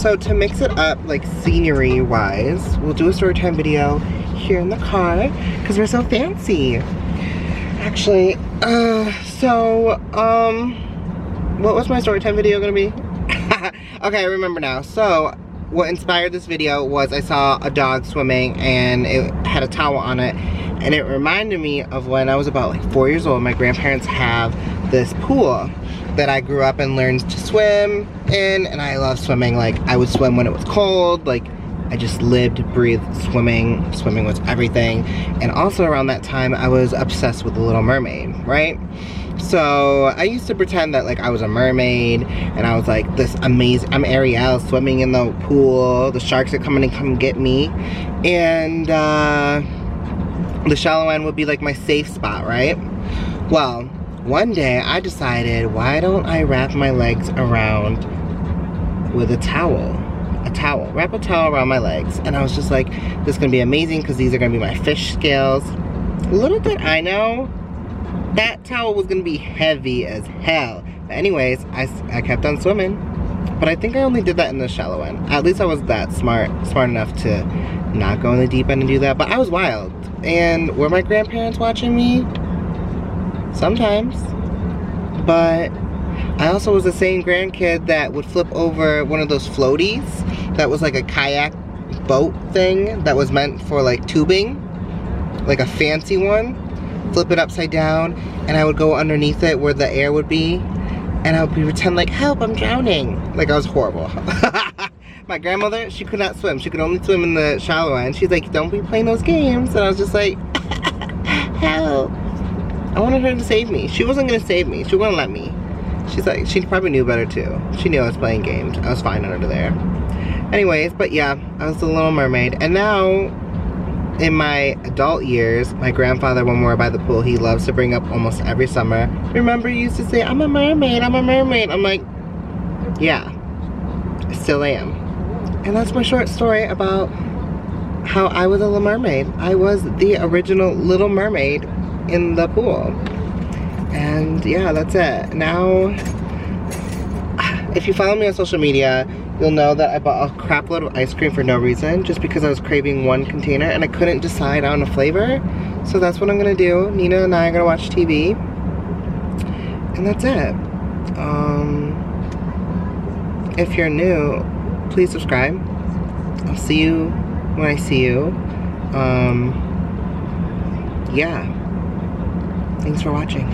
So to mix it up, like scenery wise, we'll do a story time video here in the car because we're so fancy. Actually, what was my story time video gonna be? Okay, I remember now. So what inspired this video was I saw a dog swimming and it had a towel on it, and it reminded me of when I was about like 4 years old. My grandparents have this pool that I grew up and learned to swim in, and I love swimming. Like, I would swim when it was cold. Like, I just lived, breathed swimming. Swimming was everything. And also around that time, I was obsessed with The Little Mermaid, right? So I used to pretend that like I was a mermaid, and I was like this amazing, I'm Ariel swimming in the pool, the sharks are coming to come get me, and the shallow end would be like my safe spot, right? Well, one day I decided, why don't I wrap my legs around with a towel? Wrap a towel around my legs. And I was just like, this is gonna be amazing because these are gonna be my fish scales. Little did I know, that towel was gonna be heavy as hell. But anyways, I kept on swimming. But I think I only did that in the shallow end. At least I was that smart enough to not go in the deep end and do that. But I was wild. And were my grandparents watching me? Sometimes. But I also was the same grandkid that would flip over one of those floaties that was like a kayak boat thing that was meant for like tubing, like a fancy one. Flip it upside down, and I would go underneath it where the air would be, and I would pretend like, help, I'm drowning. Like, I was horrible. My grandmother, she could not swim. She could only swim in the shallow end. She's like, don't be playing those games. And I was just like, help. I wanted her to save me. She wasn't gonna save me. She wouldn't let me. She's like, she probably knew better too. She knew I was playing games. I was fine under there. Anyways, but yeah, I was the Little Mermaid. And now, in my adult years, my grandfather, when we're by the pool, he loves to bring up almost every summer, remember you used to say, I'm a mermaid, I'm a mermaid. I'm like, yeah, I still am. And that's my short story about how I was a Little Mermaid. I was the original Little Mermaid in the pool. And yeah, that's it. Now, if you follow me on social media, you'll know that I bought a crap load of ice cream for no reason, just because I was craving one container and I couldn't decide on a flavor. So that's what I'm gonna do. Nina and I are gonna watch TV. And that's it. If you're new, please subscribe. I'll see you when I see you. Yeah. Thanks for watching.